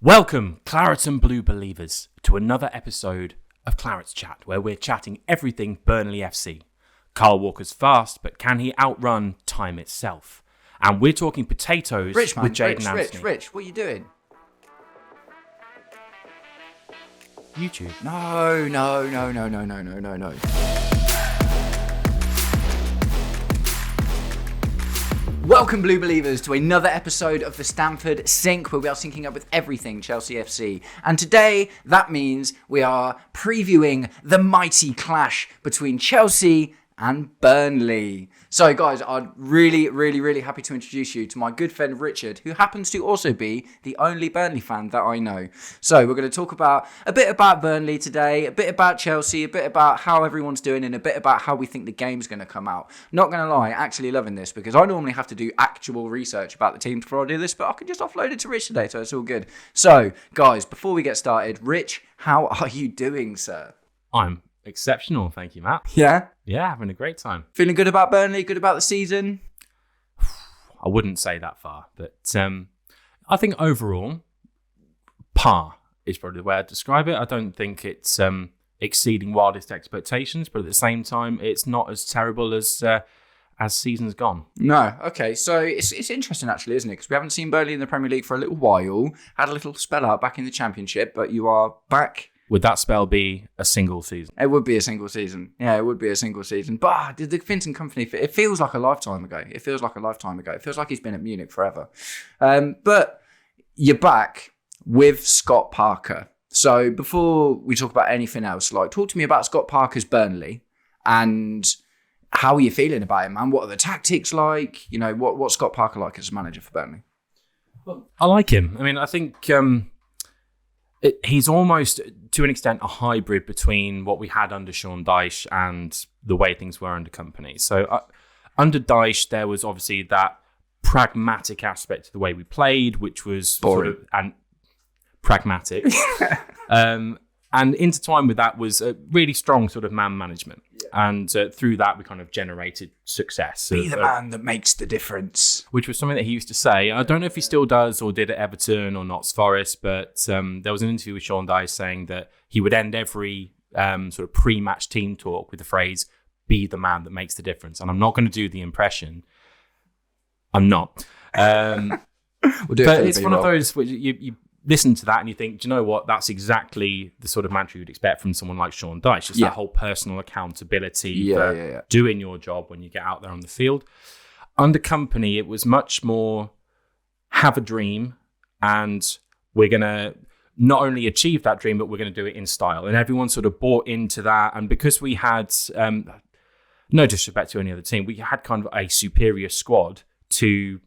Welcome, Clarets and Blue believers, to another episode of Clarets Chat, where we're chatting everything Burnley FC. Kyle Walker's fast, but can he outrun time itself? And we're talking potatoes with Jaden Anthony. Rich, what are you doing? YouTube. No. Welcome, Blue Believers, to another episode of the Stamford Sync, where we are syncing up with everything Chelsea FC. And today, that means we are previewing the mighty clash between Chelsea and Burnley. So, guys, I'm really happy to introduce you to my good friend Richard, who happens to also be the only Burnley fan that I know. So, we're going to talk about a bit about Burnley today, a bit about Chelsea, a bit about how everyone's doing, and a bit about how we think the game's going to come out. Not going to lie, actually loving this, because I normally have to do actual research about the team before I do this, but I can just offload it to Rich today, so it's all good. So, guys, before we get started, Rich, how are you doing, sir? I'm exceptional, thank you, Matt. Yeah? Yeah, having a great time. Feeling good about Burnley, good about the season? I wouldn't say that far, but I think overall, par is probably the way I'd describe it. I don't think it's exceeding wildest expectations, but at the same time, it's not as terrible as season's gone. No, okay. So it's interesting, actually, isn't it? Because we haven't seen Burnley in the Premier League for a little while. Had a little spell out back in the Championship, but you are back. Would that spell be a single season? It would be a single season. Yeah, it would be a single season. But the Finton Company, it feels like a lifetime ago. It feels like he's been at Munich forever. But you're back with Scott Parker. So before we talk about anything else, talk to me about Scott Parker's Burnley and how are you feeling about him, man? What are the tactics like? You know, what's Scott Parker like as a manager for Burnley? Well, I like him. I mean, I think he's almost, to an extent, a hybrid between what we had under Sean Dyche and the way things were under Company. So under Dyche, there was obviously that pragmatic aspect to the way we played, which was boring. Pragmatic. And intertwined with that was a really strong sort of man management. Yeah. And through that, we kind of generated success. Be the man that makes the difference. Which was something that he used to say. I don't know if he still does or did at Everton or Notts Forest, but there was an interview with Sean Dyche saying that he would end every sort of pre-match team talk with the phrase, be the man that makes the difference. And I'm not going to do the impression. I'm not. We'll do but it's one of those where you listen to that and you think, do you know what? That's exactly the sort of mantra you'd expect from someone like Sean Dyche. Just that whole personal accountability for doing your job when you get out there on the field. Under Company, it was much more have a dream and we're going to not only achieve that dream, but we're going to do it in style. And everyone sort of bought into that. And because we had, no disrespect to any other team, we had kind of a superior squad to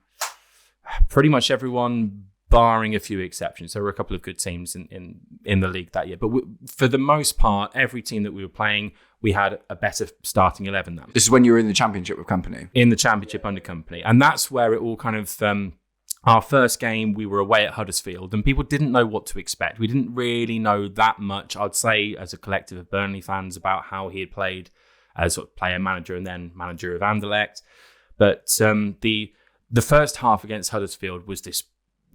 pretty much everyone, barring a few exceptions. There were a couple of good teams in the league that year. But for the most part, every team that we were playing, we had a better starting 11 than. This is when you were in the Championship with Company? In the Championship under Company. And that's where it all kind of... our first game, we were away at Huddersfield, and people didn't know what to expect. We didn't really know that much, I'd say, as a collective of Burnley fans, about how he had played as sort of player, manager, and then manager of Anderlecht. But the first half against Huddersfield was this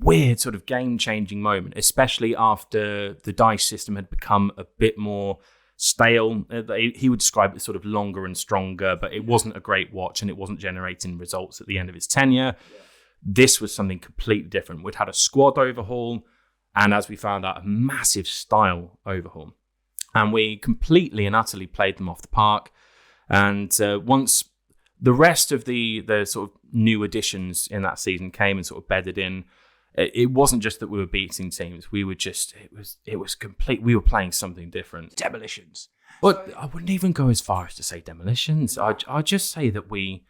weird sort of game-changing moment, especially after the Dyche system had become a bit more stale. He would describe it as sort of longer and stronger, but it wasn't a great watch and it wasn't generating results at the end of his tenure. Yeah. This was something completely different. We'd had a squad overhaul and, as we found out, a massive style overhaul. And we completely and utterly played them off the park. And once the rest of the sort of new additions in that season came and sort of bedded in, it wasn't just that we were beating teams. We were just, it was complete. We were playing something different. Demolitions. But I wouldn't even go as far as to say demolitions. I'd just say that we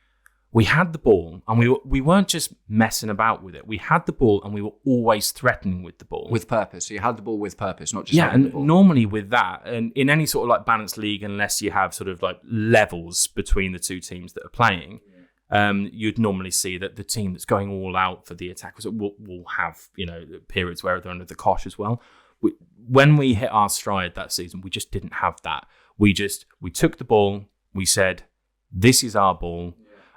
had the ball and we weren't just messing about with it. We had the ball and we were always threatening with the ball. With purpose. So you had the ball with purpose, not just and the ball. Normally with that, and in any sort of like balanced league, unless you have sort of like levels between the two teams that are playing, you'd normally see that the team that's going all out for the attack will have, periods where they're under the cosh as well. When we hit our stride that season, we just didn't have that. We took the ball, we said, this is our ball.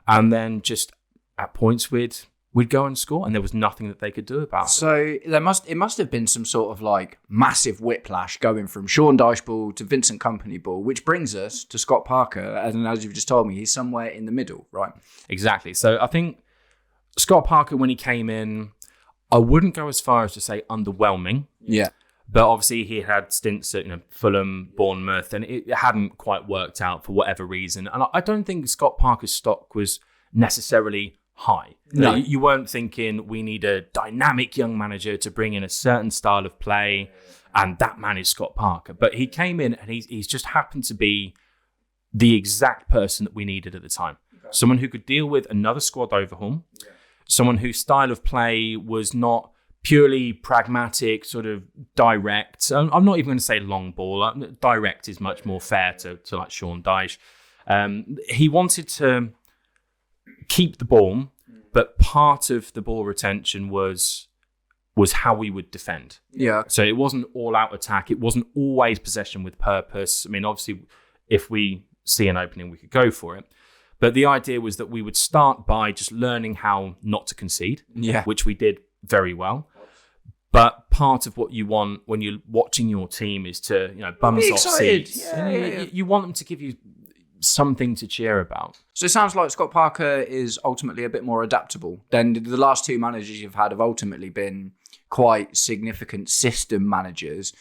And then just at points we'd we'd go and score, and there was nothing that they could do about it. So it must have been some sort of like massive whiplash going from Sean Dyche ball to Vincent Kompany ball, which brings us to Scott Parker. And as you've just told me, he's somewhere in the middle, right? Exactly. So I think Scott Parker, when he came in, I wouldn't go as far as to say underwhelming. Yeah. But obviously he had stints at Fulham, Bournemouth, and it hadn't quite worked out for whatever reason. And I don't think Scott Parker's stock was necessarily high. No. You weren't thinking we need a dynamic young manager to bring in a certain style of play, and that man is Scott Parker. But he came in and he's just happened to be the exact person that we needed at the time. Okay. Someone who could deal with another squad overhaul, someone whose style of play was not purely pragmatic, sort of direct. I'm not even going to say long ball. Direct is much more fair to like Sean Dyche. He wanted to keep the ball, but part of the ball retention was how we would defend. Yeah. So it wasn't all out attack. It wasn't always possession with purpose. I mean, obviously, if we see an opening, we could go for it. But the idea was that we would start by just learning how not to concede, which we did very well. But part of what you want when you're watching your team is to, bums off seats. You want them to give you something to cheer about. So it sounds like Scott Parker is ultimately a bit more adaptable than the last two managers you've had have ultimately been quite significant system managers.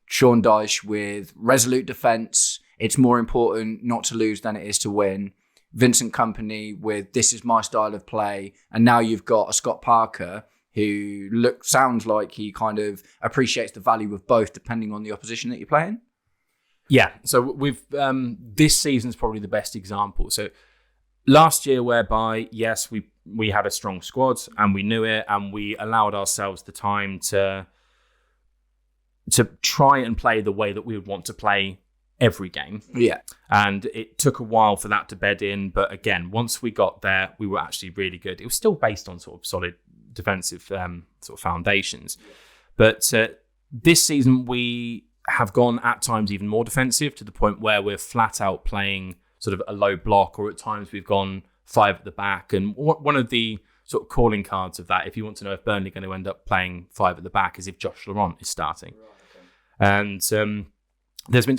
Sean Dyche with resolute defence. It's more important not to lose than it is to win. Vincent Kompany with this is my style of play. And now you've got a Scott Parker who sounds like he kind of appreciates the value of both depending on the opposition that you're playing. Yeah, so we've this season's probably the best example. So last year, whereby yes, we had a strong squad and we knew it, and we allowed ourselves the time to try and play the way that we would want to play every game. Yeah, and it took a while for that to bed in, but again, once we got there, we were actually really good. It was still based on sort of solid defensive sort of foundations, but this season we have gone at times even more defensive, to the point where we're flat out playing sort of a low block, or at times we've gone 5 at the back. And one of the sort of calling cards of that, if you want to know if Burnley are going to end up playing 5 at the back, is if Josh Laurent is starting. Right, okay. And there's been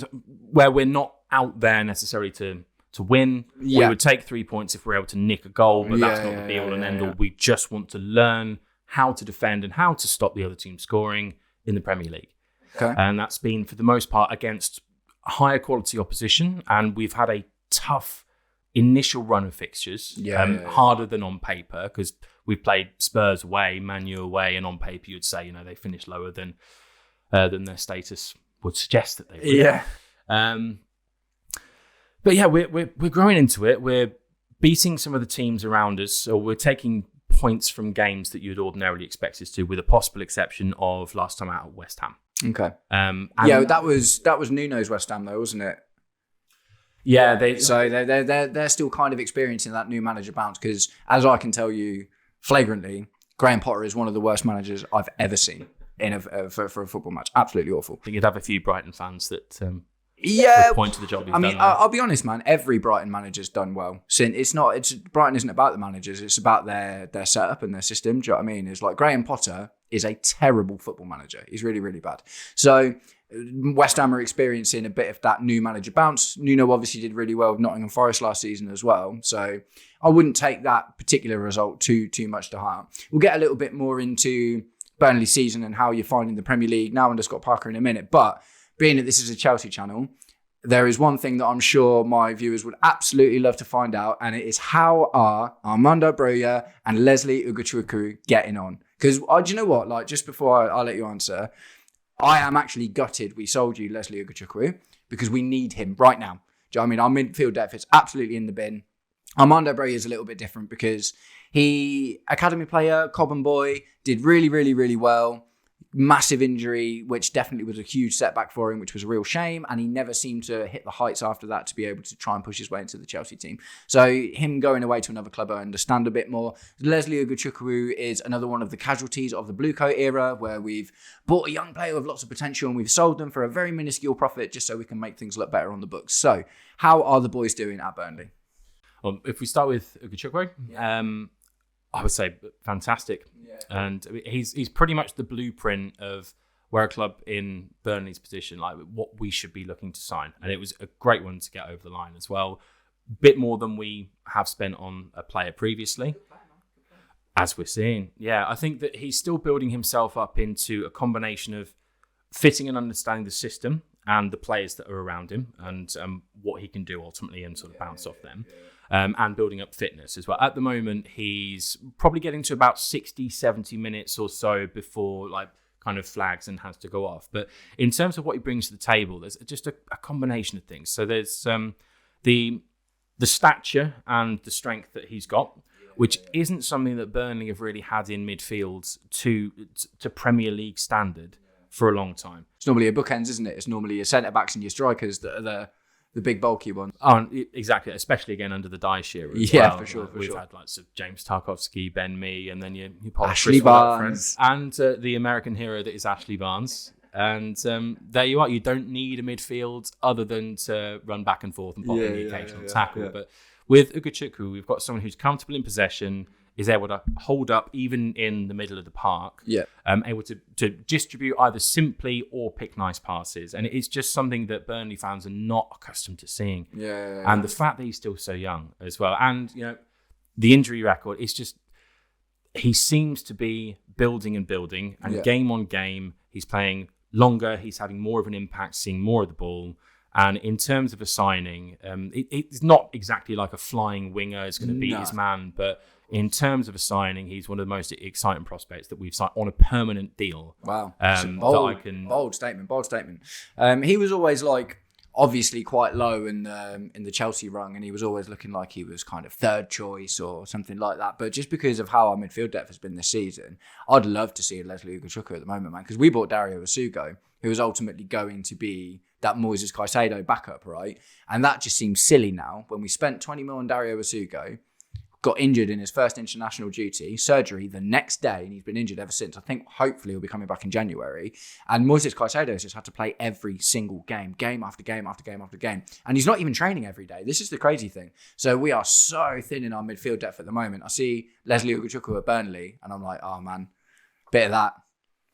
where we're not out there necessarily to win. We would take 3 points if we're able to nick a goal, but that's not the be all and end all. We just want to learn how to defend and how to stop the other team scoring in the Premier League. Okay. And that's been, for the most part, against higher quality opposition. And we've had a tough initial run of fixtures, harder than on paper, because we've played Spurs away, Man U away, and on paper you'd say, they finished lower than their status would suggest that they would. Yeah. But yeah, we're growing into it. We're beating some of the teams around us, or we're taking points from games that you'd ordinarily expect us to, with a possible exception of last time out at West Ham. Okay. That was Nuno's West Ham though, wasn't it? Yeah, they're still kind of experiencing that new manager bounce, because as I can tell you flagrantly, Graham Potter is one of the worst managers I've ever seen for a football match. Absolutely awful. I think you'd have a few Brighton fans that would point to the job he's done. I mean, there. I'll be honest, man. Every Brighton manager's done well. Brighton isn't about the managers. It's about their setup and their system. Do you know what I mean? It's like Graham Potter is a terrible football manager. He's really, really bad. So West Ham are experiencing a bit of that new manager bounce. Nuno obviously did really well with Nottingham Forest last season as well. So I wouldn't take that particular result too much to heart. We'll get a little bit more into Burnley's season and how you're finding the Premier League now under Scott Parker in a minute. But being that this is a Chelsea channel, there is one thing that I'm sure my viewers would absolutely love to find out, and it is how are Armando Broja and Leslie Ugochukwu getting on? Because do you know what? Like, just before I let you answer, I am actually gutted we sold you Leslie Ugochukwu, because we need him right now. Do you know what I mean? Our midfield depth is absolutely in the bin. Armando Broja is a little bit different because he, academy player, Cobham boy, did really, really, really well. Massive injury, which definitely was a huge setback for him, which was a real shame. And he never seemed to hit the heights after that to be able to try and push his way into the Chelsea team. So him going away to another club, I understand a bit more. Leslie Ugochukwu is another one of the casualties of the Blue Coat era, where we've bought a young player with lots of potential and we've sold them for a very minuscule profit just so we can make things look better on the books. So how are the boys doing at Burnley? If we start with Ugochukwu, I would say fantastic. Yeah. And he's pretty much the blueprint of where a club in Burnley's position, like what we should be looking to sign. And it was a great one to get over the line as well. Bit more than we have spent on a player previously, as we're seeing. Yeah, I think that he's still building himself up into a combination of fitting and understanding the system and the players that are around him and what he can do ultimately and sort of bounce off them. And building up fitness as well. At the moment, he's probably getting to about 60, 70 minutes or so before like kind of flags and has to go off. But in terms of what he brings to the table, there's just a combination of things. So there's the stature and the strength that he's got, which isn't something that Burnley have really had in midfield to Premier League standard for a long time. It's normally your bookends, isn't it? It's normally your centre-backs and your strikers that are the big bulky ones. Oh, exactly. Especially again under the Dyche era as well. For sure. We've had like James Tarkowski, Ben Mee, and then you Ashley Barnes. And the American hero that is Ashley Barnes. And there you are. You don't need a midfield other than to run back and forth and pop in the occasional tackle. Yeah. But with Ugochukwu, we've got someone who's comfortable in possession, is able to hold up even in the middle of the park, able to distribute either simply or pick nice passes. And it's just something that Burnley fans are not accustomed to seeing. And the fact that he's still so young as well. And, the injury record, it's just, he seems to be building and building. And game on game, he's playing longer. He's having more of an impact, seeing more of the ball. And in terms of a signing, it's not exactly like a flying winger is going to beat his man, but in terms of a signing, he's one of the most exciting prospects that we've signed on a permanent deal. Wow. Bold statement. He was always obviously quite low in the Chelsea rung, and he was always looking like he was kind of third choice or something like that. But just because of how our midfield depth has been this season, I'd love to see Leslie Ugochukwu at the moment, man, because we bought Dario Asugo, who was ultimately going to be that Moises Caicedo backup, right? And that just seems silly now when we spent 20 mil on Dario Asugo, got injured in his first international duty, surgery the next day, and he's been injured ever since. I think hopefully he'll be coming back in January. And Moises Caicedo has just had to play every single game after game after game after game. And he's not even training every day. This is the crazy thing. So we are so thin in our midfield depth at the moment. I see Leslie Ugochukwu at Burnley, and I'm like, oh man, bit of that.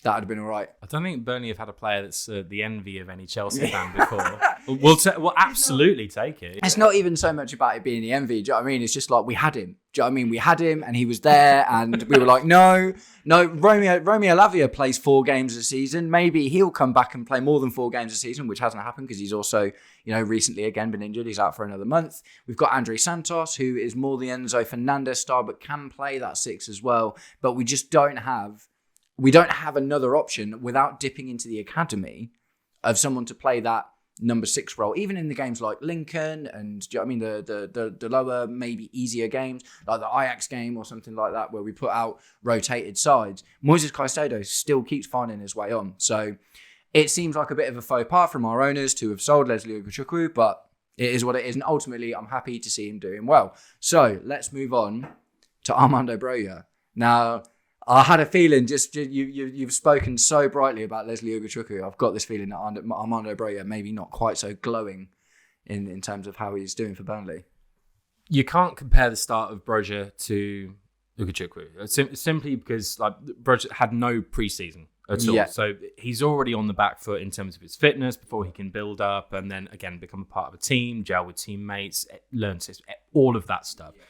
That would have been all right. I don't think Burnley have had a player that's the envy of any Chelsea fan before. We'll absolutely take it. It's not even so much about it being the envy. Do you know what I mean? It's just like we had him. Do you know what I mean? We had him and he was there and we were like, no. Romeo Lavia plays 4 games a season. Maybe he'll come back and play more than 4 games a season, which hasn't happened because he's also, recently again been injured. He's out for another month. We've got Andre Santos, who is more the Enzo Fernandez style, but can play that 6 as well. But we just don't have another option without dipping into the academy of someone to play that number 6 role, even in the games like Lincoln and do you know what I mean, the lower, maybe easier games, like the Ajax game or something like that, where we put out rotated sides. Moises Caicedo still keeps finding his way on. So it seems like a bit of a faux pas from our owners to have sold Leslie Ugochukwu, but it is what it is. And ultimately, I'm happy to see him doing well. So let's move on to Armando Broja. Now, I had a feeling, you've spoken so brightly about Leslie Ugochukwu. I've got this feeling that Armando Broja maybe not quite so glowing in terms of how he's doing for Burnley. You can't compare the start of Broja to Ugochukwu simply because Broja had no pre-season at all. Yeah. So he's already on the back foot in terms of his fitness before he can build up and then again become a part of a team, gel with teammates, learn all of that stuff. Yeah.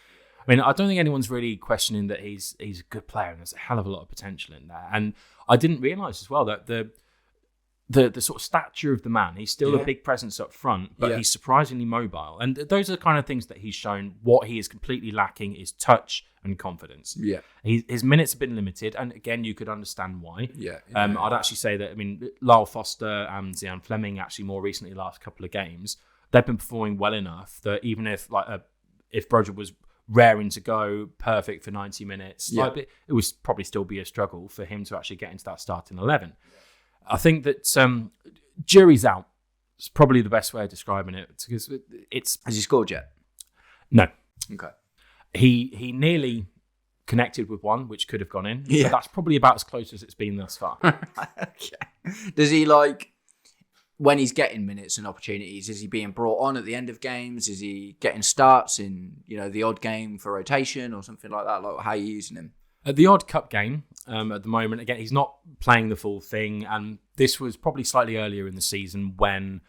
I mean, I don't think anyone's really questioning that he's a good player and there's a hell of a lot of potential in there. And I didn't realise as well that the sort of stature of the man, he's still a big presence up front, but he's surprisingly mobile. And those are the kind of things that he's shown. What he is completely lacking is touch and confidence. Yeah, his minutes have been limited, and again, you could understand why. I'd actually say that, Lyle Foster and Zian Fleming actually more recently, the last couple of games, they've been performing well enough that even if if Broja was raring to go, perfect for 90 minutes. It would probably still be a struggle for him to actually get into that starting 11. I think that jury's out. It's probably the best way of describing it because it's. Has he scored yet? No. Okay. He nearly connected with one, which could have gone in. Yeah. But that's probably about as close as it's been thus far. Okay. Does he when he's getting minutes and opportunities, is he being brought on at the end of games? Is he getting starts in, the odd game for rotation or something like that? Like, how are you using him? At the odd cup game, at the moment, again, he's not playing the full thing. And this was probably slightly earlier in the season when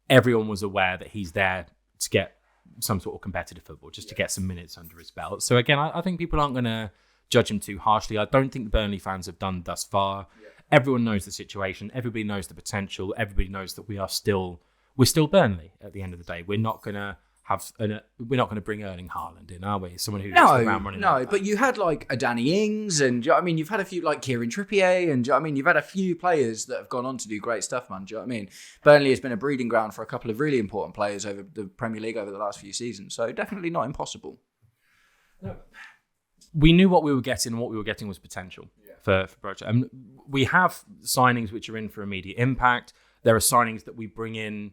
everyone was aware that he's there to get some sort of competitive football, just to get some minutes under his belt. So again, I think people aren't going to judge him too harshly. I don't think the Burnley fans have done thus far. Yeah. Everyone knows the situation. Everybody knows the potential. Everybody knows that we're still Burnley at the end of the day. We're not going to bring Erling Haaland in, are we? Someone who hits the ground running. No, but you had like a Danny Ings, and you've had a few like Kieran Trippier, and you've had a few players that have gone on to do great stuff, man. Do you know what I mean? Burnley has been a breeding ground for a couple of really important players over the Premier League over the last few seasons, so definitely not impossible. No. We knew what we were getting, and what we were getting was potential for Broja. And we have signings which are in for immediate impact. There are signings that we bring in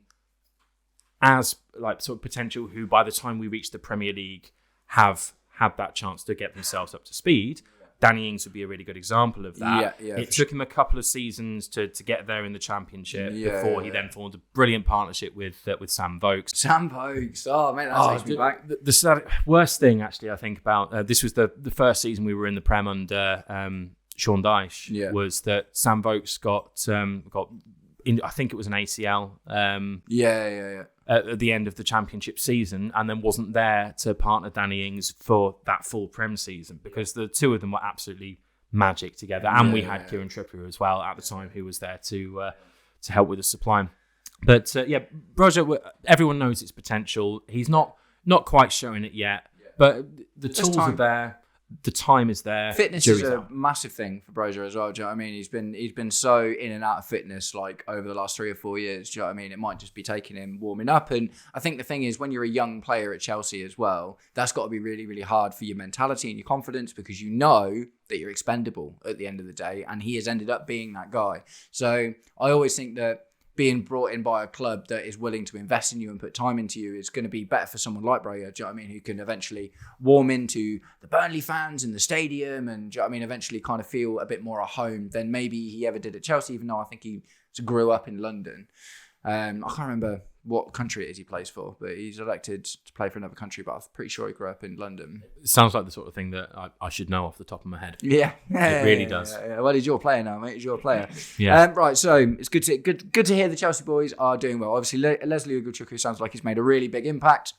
as like sort of potential who by the time we reach the Premier League have had that chance to get themselves up to speed. Danny Ings would be a really good example of that. It took him a couple of seasons to get there in the Championship before he then formed a brilliant partnership with Sam Vokes. Sam Vokes, oh man, that takes me back. The worst thing actually I think about this was the first season we were in the Prem under Sean Dyche was that Sam Vokes got I think it was an ACL. At the end of the Championship season, and then wasn't there to partner Danny Ings for that full Prem season, because the two of them were absolutely magic together. And we had Kieran Trippier as well at the time, who was there to help with the supply. But Broja, everyone knows its potential. He's not quite showing it yet, but the tools are there. The time is there. Fitness is a massive thing for Broja as well. Do you know what I mean? He's been so in and out of fitness like over the last 3 or 4 years. Do you know what I mean? It might just be taking him warming up. And I think the thing is, when you're a young player at Chelsea as well, that's got to be really, really hard for your mentality and your confidence, because you know that you're expendable at the end of the day. And he has ended up being that guy. So I always think that being brought in by a club that is willing to invest in you and put time into you is going to be better for someone like Broja, do you know what I mean, who can eventually warm into the Burnley fans in the stadium and, do you know what I mean, eventually kind of feel a bit more at home than maybe he ever did at Chelsea, even though I think he grew up in London. I can't remember what country it is he plays for, but he's elected to play for another country, but I'm pretty sure he grew up in London. It sounds like the sort of thing that I should know off the top of my head. Yeah. It really does. Yeah. Well, he's your player now, mate. He's your player. Yeah. Right, so it's good to hear the Chelsea boys are doing well. Obviously, Leslie Ugochukwu sounds like he's made a really big impact,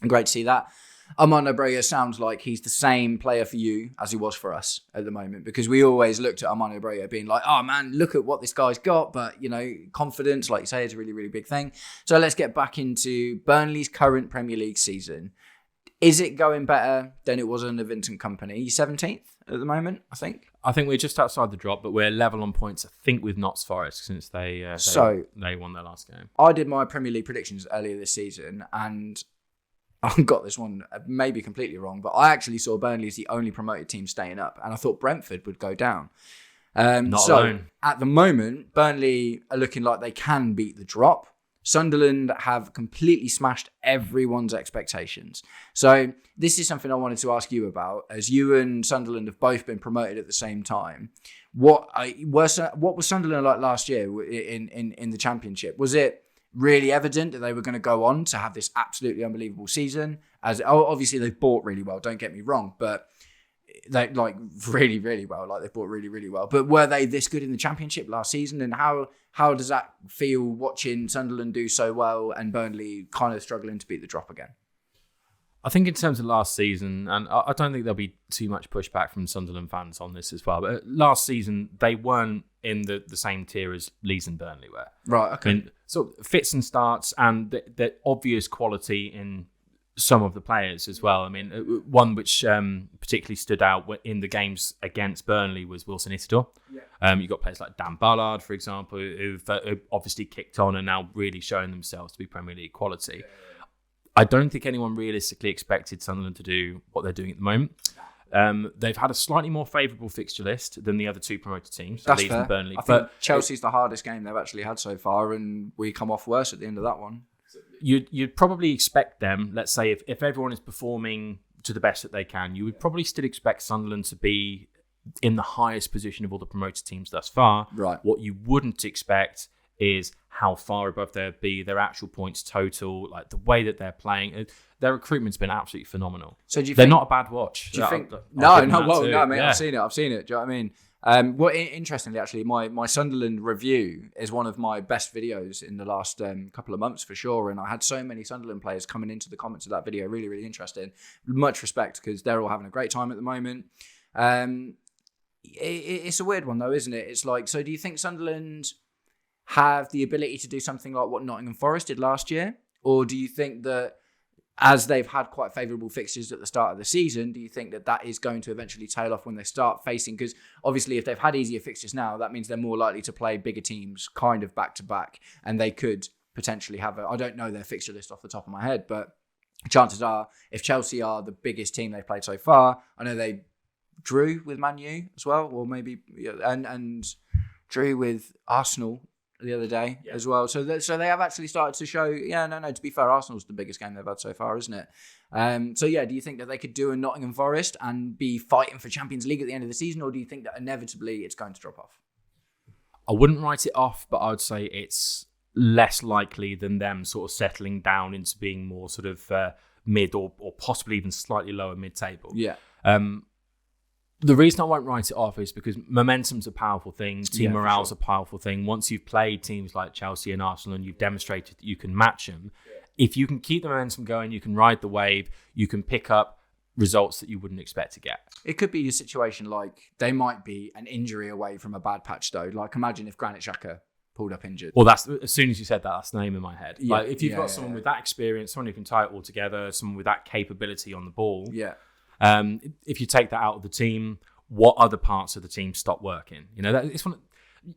and great to see that. Armando Broja sounds like he's the same player for you as he was for us at the moment, because we always looked at Armando Broja being like, oh man, look at what this guy's got. But, confidence, like you say, is a really, really big thing. So let's get back into Burnley's current Premier League season. Is it going better than it was under Vincent Kompany? You're 17th at the moment, I think. I think we're just outside the drop, but we're level on points, I think, with Notts Forest since they won their last game. I did my Premier League predictions earlier this season, and I got this one maybe completely wrong, but I actually saw Burnley as the only promoted team staying up, and I thought Brentford would go down. Not alone. At the moment, Burnley are looking like they can beat the drop. Sunderland have completely smashed everyone's expectations. So this is something I wanted to ask you about, as you and Sunderland have both been promoted at the same time. What was Sunderland like last year in the Championship? Was it really evident that they were going to go on to have this absolutely unbelievable season? As obviously they've bought really well, don't get me wrong, but they really, really well. Like, they've bought really, really well. But were they this good in the Championship last season? And how does that feel watching Sunderland do so well and Burnley kind of struggling to beat the drop again? I think in terms of last season, and I don't think there'll be too much pushback from Sunderland fans on this as well, but last season they weren't in the same tier as Leeds and Burnley were. Right, okay. I mean, so fits and starts, and the obvious quality in some of the players as well. I mean, one which particularly stood out in the games against Burnley was Wilson Isidore. Yeah. You've got players like Dan Ballard, for example, who've obviously kicked on and now really showing themselves to be Premier League quality. Yeah. I don't think anyone realistically expected Sunderland to do what they're doing at the moment. They've had a slightly more favourable fixture list than the other two promoted teams, That's Leeds fair. and Burnley. I think Chelsea's the hardest game they've actually had so far, and we come off worse at the end of that one. You'd probably expect them, let's say, if everyone is performing to the best that they can, you would probably still expect Sunderland to be in the highest position of all the promoted teams thus far. Right. What you wouldn't expect is how far above they'll be, their actual points total, like the way that they're playing. Their recruitment's been absolutely phenomenal. So do you they're think, not a bad watch. Do you think? No, mate, I've seen it. Do you know what I mean? Interestingly, actually, my Sunderland review is one of my best videos in the last couple of months for sure. And I had so many Sunderland players coming into the comments of that video. Really, really interesting. Much respect because they're all having a great time at the moment. It's a weird one though, isn't it? It's like, so do you think Sunderland have the ability to do something like what Nottingham Forest did last year? Or do you think that as they've had quite favourable fixtures at the start of the season, do you think that that is going to eventually tail off when they start facing? Because obviously if they've had easier fixtures now, that means they're more likely to play bigger teams kind of back to back. And they could potentially have I don't know their fixture list off the top of my head, but chances are if Chelsea are the biggest team they've played so far, I know they drew with Man U as well, or maybe and drew with Arsenal the other day as well. So they have actually started to show. To be fair, Arsenal's the biggest game they've had so far, isn't it? Do you think that they could do a Nottingham Forest and be fighting for Champions League at the end of the season, or do you think that inevitably it's going to drop off? I wouldn't write it off, but I would say it's less likely than them sort of settling down into being more sort of mid or possibly even slightly lower mid-table. Yeah. The reason I won't write it off is because momentum's a powerful thing. Team morale's a powerful thing. Once you've played teams like Chelsea and Arsenal and you've demonstrated that you can match them, if you can keep the momentum going, you can ride the wave, you can pick up results that you wouldn't expect to get. It could be a situation like they might be an injury away from a bad patch though. Like imagine if Granit Xhaka pulled up injured. Well, that's as soon as you said that, that's the name in my head. Yeah, like if you've got someone with that experience, someone who can tie it all together, someone with that capability on the ball. Yeah. If you take that out of the team, what other parts of the team stop working? It's one.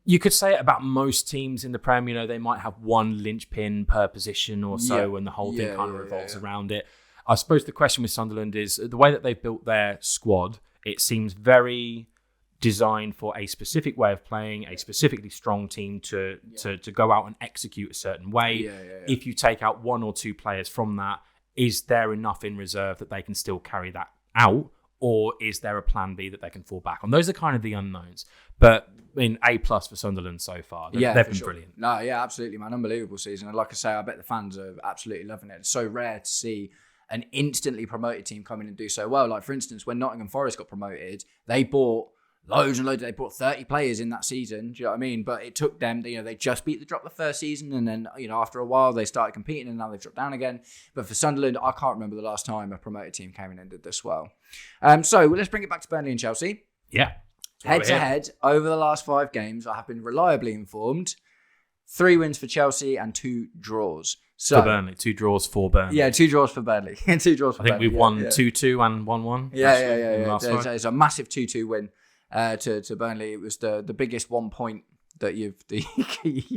You could say it about most teams in the Prem. They might have one linchpin per position or so, and the whole thing kind of revolves around it. I suppose the question with Sunderland is the way that they've built their squad. It seems very designed for a specific way of playing, a specifically strong team to go out and execute a certain way. If you take out one or two players from that, is there enough in reserve that they can still carry that out? Or is there a plan B that they can fall back on? Those are kind of the unknowns. But A+ for Sunderland so far. They've been brilliant. No, yeah, absolutely, man. Unbelievable season. And like I say, I bet the fans are absolutely loving it. It's so rare to see an instantly promoted team come in and do so well. Like, for instance, when Nottingham Forest got promoted, they bought loads and loads. They brought 30 players in that season. Do you know what I mean? But it took them, they just beat the drop the first season. And then, after a while, they started competing and now they've dropped down again. But for Sunderland, I can't remember the last time a promoted team came in and did this well. So let's bring it back to Burnley and Chelsea. Yeah. Head to head, over the last 5 games, I have been reliably informed. 3 wins for Chelsea and 2 draws. So, for Burnley, 2 draws for Burnley. Yeah, 2 draws for Burnley. 2 draws for Burnley. I think we've won 2-2 and 1-1. Yeah. It's a massive 2-2 win. To Burnley, it was the biggest 1 point that you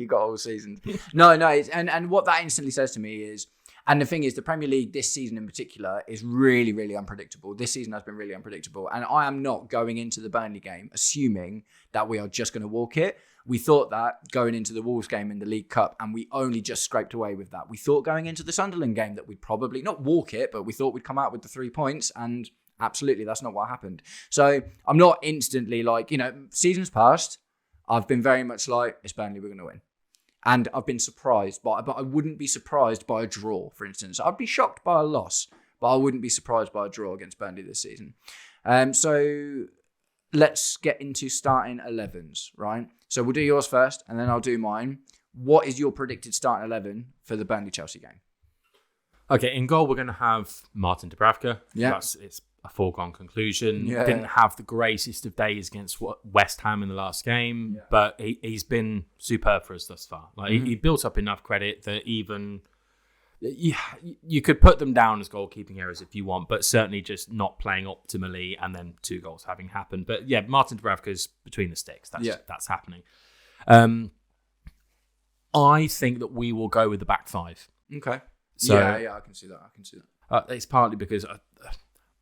got all season. No, and what that instantly says to me is, and the thing is, the Premier League this season in particular is really, really unpredictable. This season has been really unpredictable, and I am not going into the Burnley game assuming that we are just going to walk it. We thought that going into the Wolves game in the League Cup, and we only just scraped away with that. We thought going into the Sunderland game that we'd probably not walk it, but we thought we'd come out with the 3 points, and absolutely, that's not what happened. So I'm not instantly like, seasons past, I've been very much like, it's Burnley, we're going to win. And I've been surprised, but I wouldn't be surprised by a draw, for instance. I'd be shocked by a loss, but I wouldn't be surprised by a draw against Burnley this season. So let's get into starting 11s, right? So we'll do yours first, and then I'll do mine. What is your predicted starting 11 for the Burnley-Chelsea game? Okay, in goal, we're going to have Martin Dubravka. Yeah. It's a foregone conclusion. Yeah. Didn't have the greatest of days against West Ham in the last game, but he's been superb for us thus far. Like he built up enough credit that even you could put them down as goalkeeping errors if you want, but certainly just not playing optimally and then 2 goals having happened. But yeah, Martin Dubravka's between the sticks. That's happening. I think that we will go with the back 5. Okay. So, I can see that. It's partly because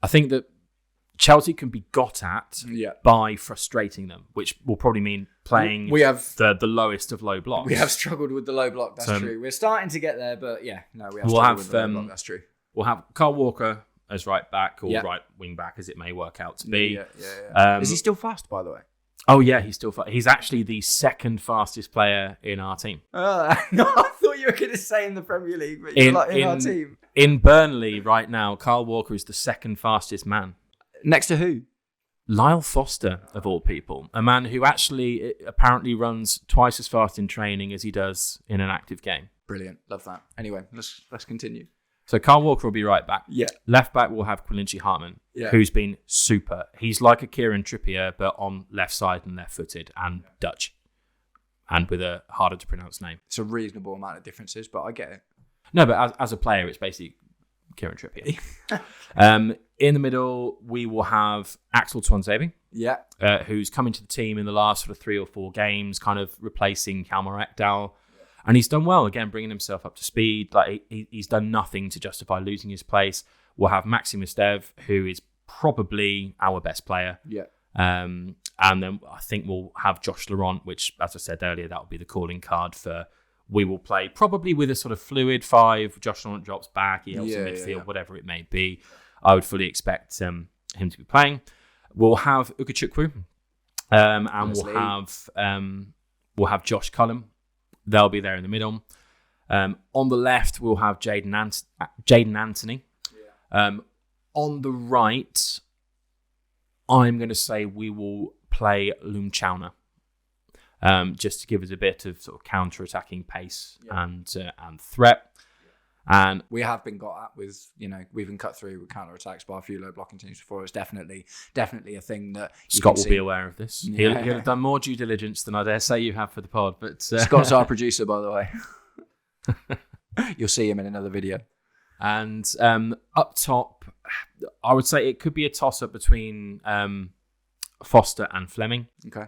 I think that Chelsea can be got at by frustrating them, which will probably mean playing the lowest of low blocks. We have struggled with the low block, that's true. We're starting to get there, but we have struggled with the low block, that's true. We'll have Kyle Walker as right back or right wing back, as it may work out to be. Is he still fast, by the way? Oh yeah, he's actually the second fastest player in our team. No, I thought you were going to say in the Premier League, but you're in our team. In Burnley right now, Kyle Walker is the second fastest man. Next to who? Lyle Foster, of all people, a man who actually apparently runs twice as fast in training as he does in an active game. Brilliant, love that. Anyway, let's continue. So Kyle Walker will be right back. Yeah. Left back will have Quillinchi Hartman, who's been super. He's like a Kieran Trippier, but on left side and left-footed and Dutch, and with a harder to pronounce name. It's a reasonable amount of differences, but I get it. No, but as a player, it's basically Kieran Trippier. In the middle, we will have Axel Tuanzebe, who's come into the team in the last sort of 3 or 4 games, kind of replacing Kalmar Ekdal. And he's done well, again, bringing himself up to speed. Like he's done nothing to justify losing his place. We'll have Maxim Estev, who is probably our best player. Yeah. And then I think we'll have Josh Laurent, which, as I said earlier, that will be the calling card for... We will play probably with a sort of fluid 5. Josh Laurent drops back. He helps in midfield, whatever it may be. I would fully expect him to be playing. We'll have Ugochukwu, and we'll have Josh Cullum. They'll be there in the middle. On the left, we'll have Jaden Anthony. Yeah. On the right, I'm going to say we will play Lum Chowner, just to give us a bit of sort of counter-attacking pace and threat. And we have been got at with, we've been cut through with counter-attacks by a few low-blocking teams before. It's definitely a thing that Scott will be aware of this. Yeah. He'll have done more due diligence than I dare say you have for the pod. But Scott's our producer, by the way. You'll see him in another video. And up top, I would say it could be a toss-up between Foster and Fleming. Okay.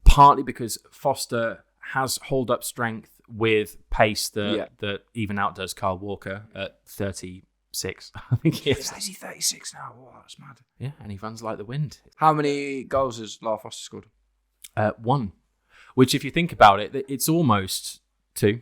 Partly because Foster has hold-up strength with pace that even outdoes Kyle Walker at 36, I think he is. Is he 36 now? Wow, that's mad. Yeah, and he runs like the wind. How many goals has Lyle Foster scored? 1. Which, if you think about it, it's almost 2.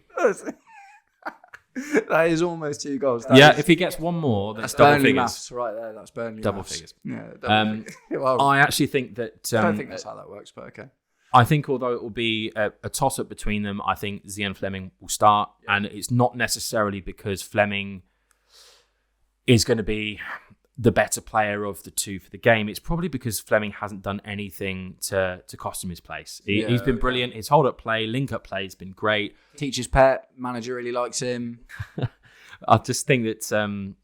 That is almost 2 goals. If he gets 1 more, that's double Burnley figures. Maths right there. That's Burnley double maths. figures. Yeah, double figures. Well, I actually think that... I don't think that's how that works, but okay. I think although it will be a toss-up between them, I think Zian Fleming will start. Yeah. And it's not necessarily because Fleming is going to be the better player of the 2 for the game. It's probably because Fleming hasn't done anything to cost him his place. He's been brilliant. His hold-up play, link-up play has been great. Teacher's pet. Manager really likes him. I just think that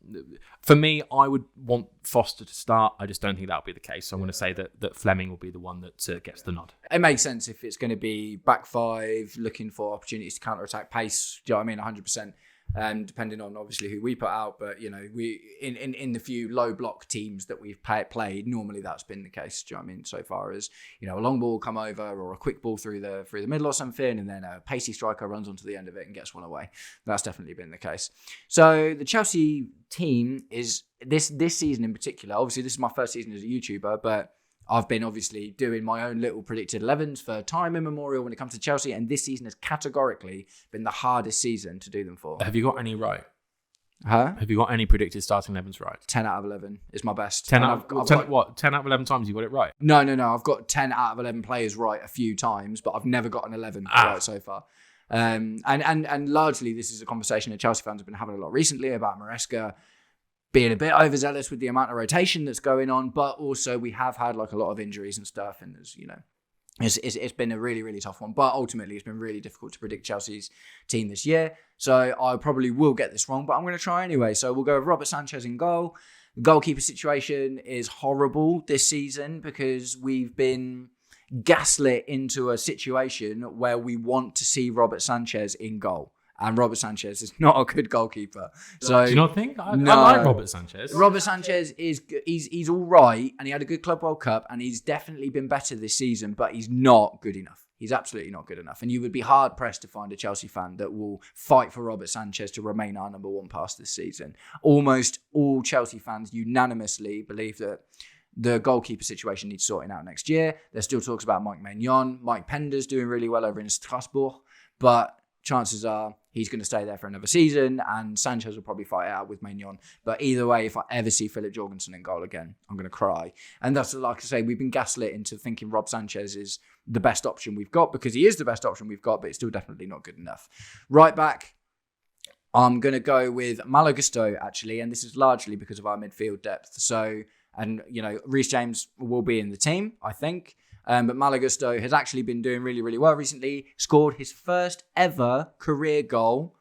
for me, I would want Foster to start. I just don't think that'll be the case. So I'm going to say that Fleming will be the one that gets the nod. It makes sense if it's going to be back 5, looking for opportunities to counter-attack pace. Do you know what I mean? 100%. Depending on obviously who we put out, but we in the few low block teams that we've played, normally that's been the case. Do you know what I mean? So far as a long ball come over or a quick ball through the middle or something, and then a pacey striker runs onto the end of it and gets one away. That's definitely been the case. So the Chelsea team is this season in particular. Obviously, this is my first season as a YouTuber, but I've been obviously doing my own little predicted 11s for time immemorial when it comes to Chelsea, and this season has categorically been the hardest season to do them for. Have you got any right? Huh? Have you got any predicted starting 11s right? 10 out of 11 is my best. 10 out of 11 times you got it right? No. I've got 10 out of 11 players right a few times, but I've never got an 11 right so far. And largely this is a conversation that Chelsea fans have been having a lot recently about Maresca being a bit overzealous with the amount of rotation that's going on, but also we have had like a lot of injuries and stuff, and there's it's been a really, really tough one. But ultimately, it's been really difficult to predict Chelsea's team this year. So I probably will get this wrong, but I'm going to try anyway. So we'll go with Robert Sanchez in goal. The goalkeeper situation is horrible this season because we've been gaslit into a situation where we want to see Robert Sanchez in goal. And Robert Sanchez is not a good goalkeeper. So do you not think? I like Robert Sanchez. Robert Sanchez he's all right, and he had a good Club World Cup, and he's definitely been better this season, but he's not good enough. He's absolutely not good enough. And you would be hard pressed to find a Chelsea fan that will fight for Robert Sanchez to remain our number 1 past this season. Almost all Chelsea fans unanimously believe that the goalkeeper situation needs sorting out next year. There's still talks about Mike Maignan. Mike Pender's doing really well over in Strasbourg, but chances are he's going to stay there for another season, and Sanchez will probably fight it out with Maignan. But either way, if I ever see Philip Jorgensen in goal again, I'm going to cry. And that's, like I say, we've been gaslit into thinking Rob Sanchez is the best option we've got, because he is the best option we've got, but it's still definitely not good enough. Right back, I'm going to go with Malo Gusto, actually, and this is largely because of our midfield depth. So, and, Reece James will be in the team, I think. But Malo Gusto has actually been doing really, really well recently. Scored his first ever career goal,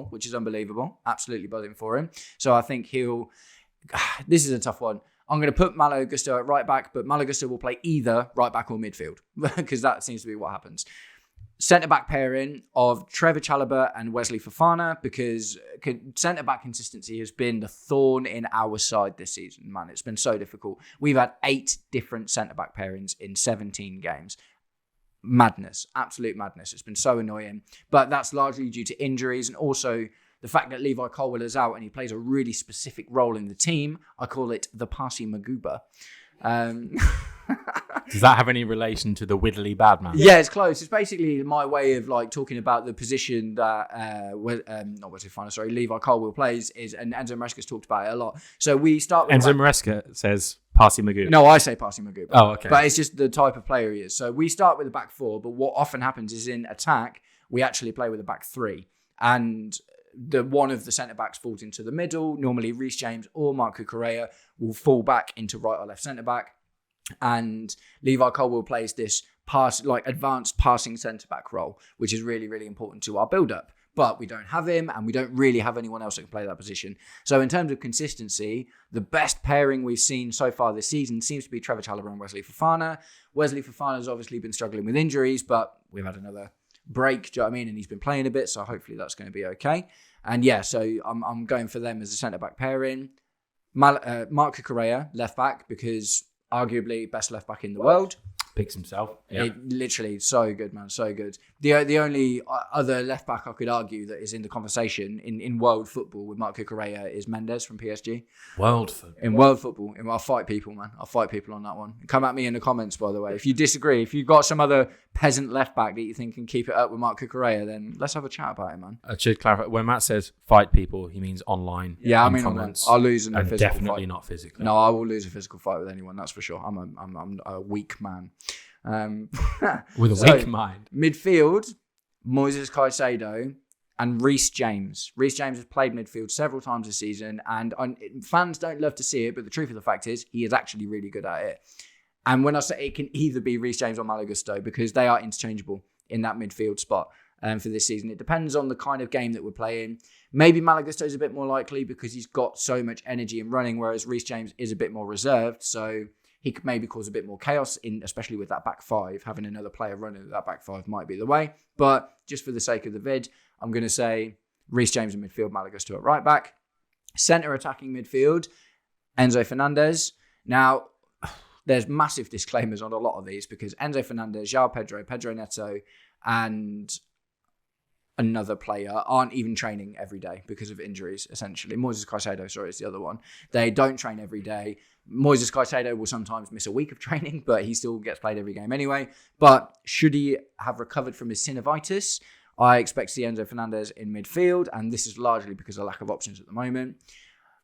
which is unbelievable. Absolutely buzzing for him. So I think this is a tough one. I'm going to put Malo Gusto at right back, but Malo Gusto will play either right back or midfield, because that seems to be what happens. Centre-back pairing of Trevor Chalobah and Wesley Fofana, because centre-back consistency has been the thorn in our side this season, man. It's been so difficult. We've had 8 different centre-back pairings in 17 games. Madness, absolute madness. It's been so annoying. But that's largely due to injuries, and also the fact that Levi Colwill is out and he plays a really specific role in the team. I call it the Parsi Maguba. Does that have any relation to the Widdly Badman? Yeah, it's close. It's basically my way of talking about the position that Levi Colwill plays and Enzo Maresca's talked about it a lot. So we start with Enzo Maresca says Parsi Maguba. No, I say Parsi Maguba. Oh, okay. But it's just the type of player he is. So we start with the back 4, but what often happens is in attack we actually play with a back 3, and one of the centre backs falls into the middle. Normally Reece James or Marco Correa will fall back into right or left centre back, and Levi Colwill plays this advanced passing centre back role, which is really, really important to our build up. But we don't have him, and we don't really have anyone else that can play that position. So in terms of consistency, the best pairing we've seen so far this season seems to be Trevor Chalobah and Wesley Fofana. Wesley Fofana has obviously been struggling with injuries, but we've had another break, do you know what I mean? And he's been playing a bit, so hopefully that's going to be okay. And yeah, so I'm going for them as a centre-back pairing. Marco Correa, left-back, because arguably best left-back in the world. Picks himself. Yeah. Literally, so good, man, so good. The only other left-back I could argue that is in the conversation in world football with Marco Correa is Mendes from PSG. World football. In world football. I'll fight people, man. I'll fight people on that one. Come at me in the comments, by the way. If you disagree, if you've got some other peasant left-back that you think can keep it up with Marco Correa, then let's have a chat about it, man. I should clarify, when Matt says fight people, he means online. Yeah, I mean online. I'll lose in a physical fight. Definitely not physically. No, I will lose a physical fight with anyone, that's for sure. I'm a weak man. With a weak mind. Midfield, Moises Caicedo and Reece James. Reece James has played midfield several times this season, and fans don't love to see it, but the truth of the fact is he is actually really good at it. And when I say it can either be Reece James or Malo Gusto, because they are interchangeable in that midfield spot for this season. It depends on the kind of game that we're playing. Maybe Malo Gusto is a bit more likely because he's got so much energy and running, whereas Reece James is a bit more reserved, so he could maybe cause a bit more chaos, especially with that back 5. Having another player running that back 5 might be the way. But just for the sake of the vid, I'm going to say Reece James in midfield, Malo Gusto at right back. Centre attacking midfield, Enzo Fernandez. Now, there's massive disclaimers on a lot of these because Enzo Fernandez, João Pedro Neto, and another player aren't even training every day because of injuries, essentially. Moises Caicedo, is the other one. They don't train every day. Moises Caicedo will sometimes miss a week of training, but he still gets played every game anyway. But should he have recovered from his synovitis, I expect to see Enzo Fernandez in midfield, and this is largely because of lack of options at the moment.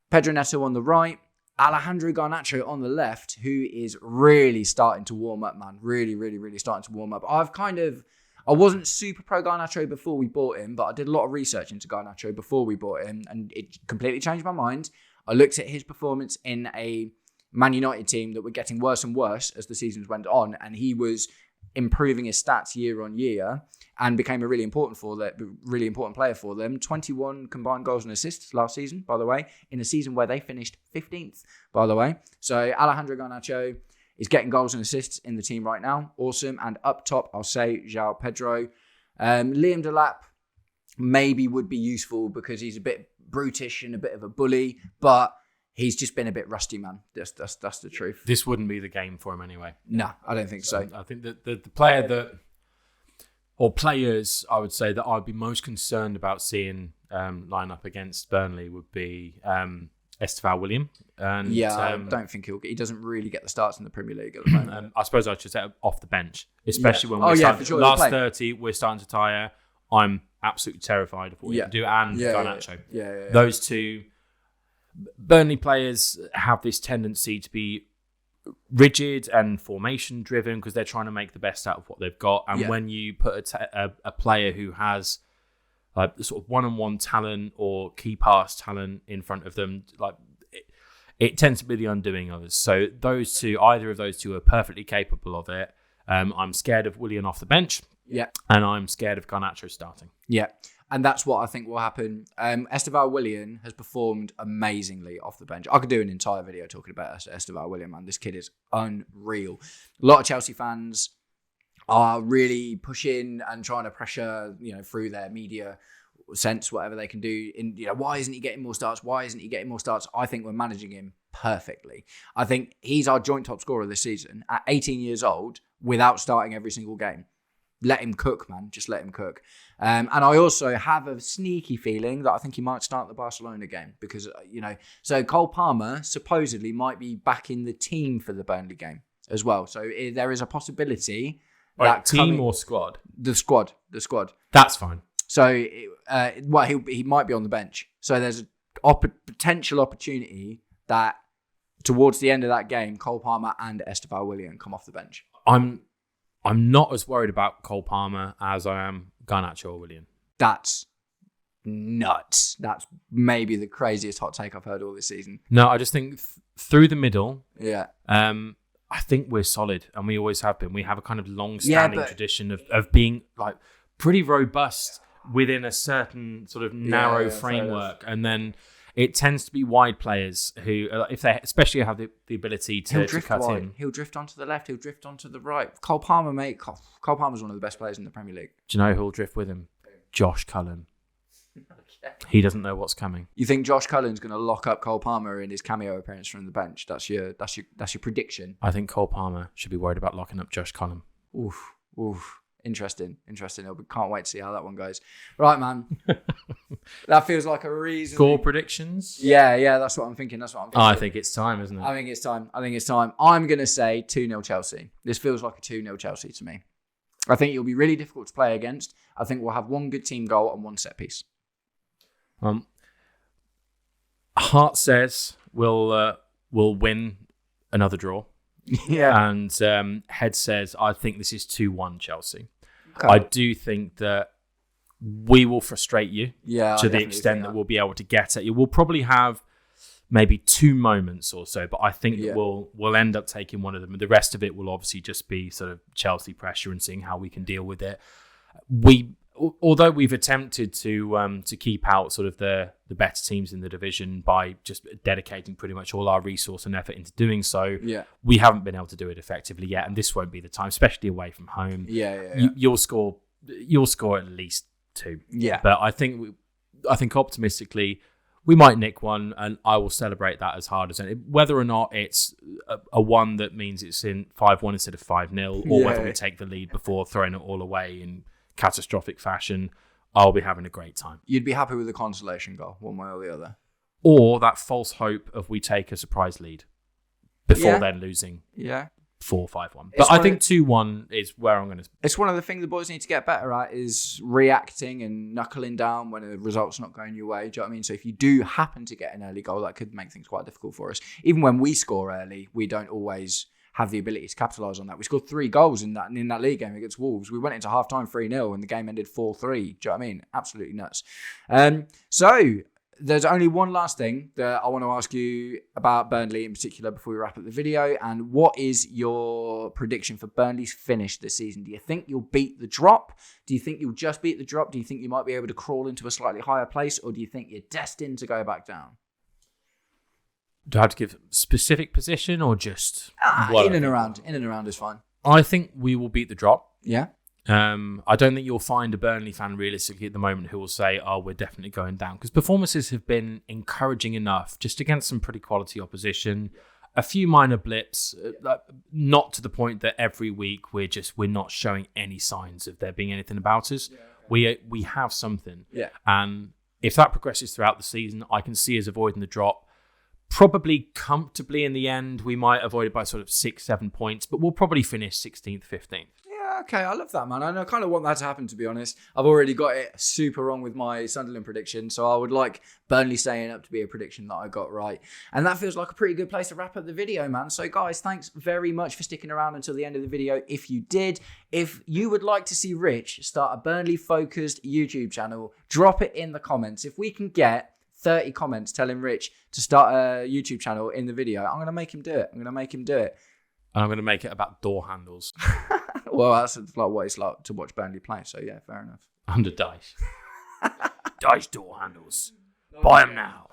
Pedro Neto on the right, Alejandro Garnacho on the left, who is really starting to warm up, man. Really, really, really starting to warm up. I wasn't super pro Garnacho before we bought him, but I did a lot of research into Garnacho before we bought him, and it completely changed my mind. I looked at his performance in a Man United team that were getting worse and worse as the seasons went on, and he was improving his stats year on year and became a really important player for them. 21 combined goals and assists last season, by the way, in a season where they finished 15th, by the way. So Alejandro Garnacho is getting goals and assists in the team right now. Awesome. And up top, I'll say João Pedro. Liam Delap maybe would be useful because he's a bit brutish and a bit of a bully, but he's just been a bit rusty, man. That's the truth. This wouldn't be the game for him anyway. No, I don't think so. I think that the player that, or players, I would say that I'd be most concerned about seeing line up against Burnley would be Esteval William. And I don't think he doesn't really get the starts in the Premier League at the moment. I suppose I should say off the bench, especially when last 30, we're starting to tire. I'm absolutely terrified of what he can do. And Garnacho. Those two Burnley players have this tendency to be rigid and formation driven because they're trying to make the best out of what they've got. And when you put a player who has sort of one-on-one talent or key pass talent in front of them, it tends to be the undoing of us. So either of those two are perfectly capable of it. I'm scared of Willian off the bench. Yeah. And I'm scared of Garnacho starting. Yeah. And that's what I think will happen. Esteval Willian has performed amazingly off the bench. I could do an entire video talking about Esteval Willian, man. This kid is unreal. A lot of Chelsea fans are really pushing and trying to pressure, through their media sense, whatever they can do. Why isn't he getting more starts? Why isn't he getting more starts? I think we're managing him perfectly. I think he's our joint top scorer this season at 18 years old without starting every single game. Let him cook, man. Just let him cook. And I also have a sneaky feeling that I think he might start the Barcelona game because, so Cole Palmer supposedly might be back in the team for the Burnley game as well. So there is a possibility that team or squad? The squad. That's fine. So, he might be on the bench. So there's a potential opportunity that towards the end of that game, Cole Palmer and Esteval Willian come off the bench. I'm not as worried about Cole Palmer as I am Garnacho or Willian. That's nuts. That's maybe the craziest hot take I've heard all this season. No, I just think through the middle, I think we're solid, and we always have been. We have a kind of long-standing tradition of being pretty robust within a certain sort of narrow framework, and then it tends to be wide players who, if they especially have the ability to cut in. He'll drift onto the left. He'll drift onto the right. Cole Palmer, mate. Cole Palmer's one of the best players in the Premier League. Do you know who'll drift with him? Josh Cullen. He doesn't know what's coming. You think Josh Cullen's going to lock up Cole Palmer in his cameo appearance from the bench? That's your prediction. I think Cole Palmer should be worried about locking up Josh Cullen. Oof. Interesting. Can't wait to see how that one goes. Right, man. That feels like a reason. Score predictions? Yeah, that's what I'm thinking. I think it's time, isn't it? I think it's time. I'm going to say 2-0 Chelsea. This feels like a 2-0 Chelsea to me. I think it'll be really difficult to play against. I think we'll have one good team goal and one set piece. Heart says we'll win another draw. Yeah. And Head says, I think this is 2-1 Chelsea. Okay. I do think that we will frustrate you to the extent that we'll be able to get at you. We'll probably have maybe 2 moments or so, but I think that we'll end up taking one of them. The rest of it will obviously just be sort of Chelsea pressure and seeing how we can deal with it. Although we've attempted to keep out sort of the better teams in the division by just dedicating pretty much all our resource and effort into doing so, we haven't been able to do it effectively yet, and this won't be the time, especially away from home. You'll score at least 2. Yeah, but I think optimistically we might nick one, and I will celebrate that as hard as any. Whether or not it's a one that means it's in 5-1 instead of 5-0, or whether we take the lead before throwing it all away in catastrophic fashion, I'll be having a great time. You'd be happy with a consolation goal, one way or the other. Or that false hope of we take a surprise lead before then losing 4-5-1. But I think 2-1 is where I'm going to... It's one of the things the boys need to get better at is reacting and knuckling down when the result's not going your way. Do you know what I mean? So if you do happen to get an early goal, that could make things quite difficult for us. Even when we score early, we don't always have the ability to capitalise on that. We scored 3 goals in that league game against Wolves. We went into half-time 3-0 and the game ended 4-3. Do you know what I mean? Absolutely nuts. So there's only one last thing that I want to ask you about Burnley in particular before we wrap up the video. And what is your prediction for Burnley's finish this season? Do you think you'll beat the drop? Do you think you'll just beat the drop? Do you think you might be able to crawl into a slightly higher place? Or do you think you're destined to go back down? Do I have to give specific position or just... in and around is fine. I think we will beat the drop. Yeah. I don't think you'll find a Burnley fan realistically at the moment who will say, we're definitely going down. Because performances have been encouraging enough, just against some pretty quality opposition. A few minor blips, not to the point that every week we're not showing any signs of there being anything about us. Yeah, okay. We have something. Yeah. And if that progresses throughout the season, I can see us avoiding the drop. Probably comfortably in the end, we might avoid it by sort of 6-7 points, but we'll probably finish 16th, 15th. Yeah, okay, I love that, man. And I kind of want that to happen, to be honest. I've already got it super wrong with my Sunderland prediction, so I would like Burnley staying up to be a prediction that I got right. And that feels like a pretty good place to wrap up the video, man. So, guys, thanks very much for sticking around until the end of the video. If you did, if you would like to see Rich start a Burnley-focused YouTube channel, drop it in the comments. If we can get 30 comments telling Rich to start a YouTube channel in the video, I'm going to make him do it. And I'm going to make it about door handles. Well, that's like what it's like to watch Burnley play. So, yeah, fair enough. Under Dice. Dice door handles. Buy them now.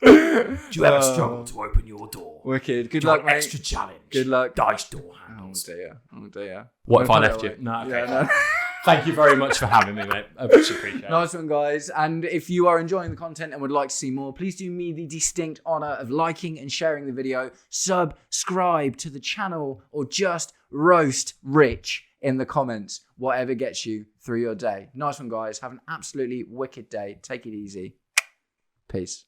Do you ever struggle to open your door? Wicked. Good luck, mate. Extra challenge. Good luck. Dice door handles. Oh dear. What if I left you? No, okay. Yeah, no. Thank you very much for having me, mate. I appreciate it. Nice one, guys. And if you are enjoying the content and would like to see more, please do me the distinct honor of liking and sharing the video, subscribe to the channel, or just roast Rich in the comments, whatever gets you through your day. Nice one, guys. Have an absolutely wicked day. Take it easy. Peace.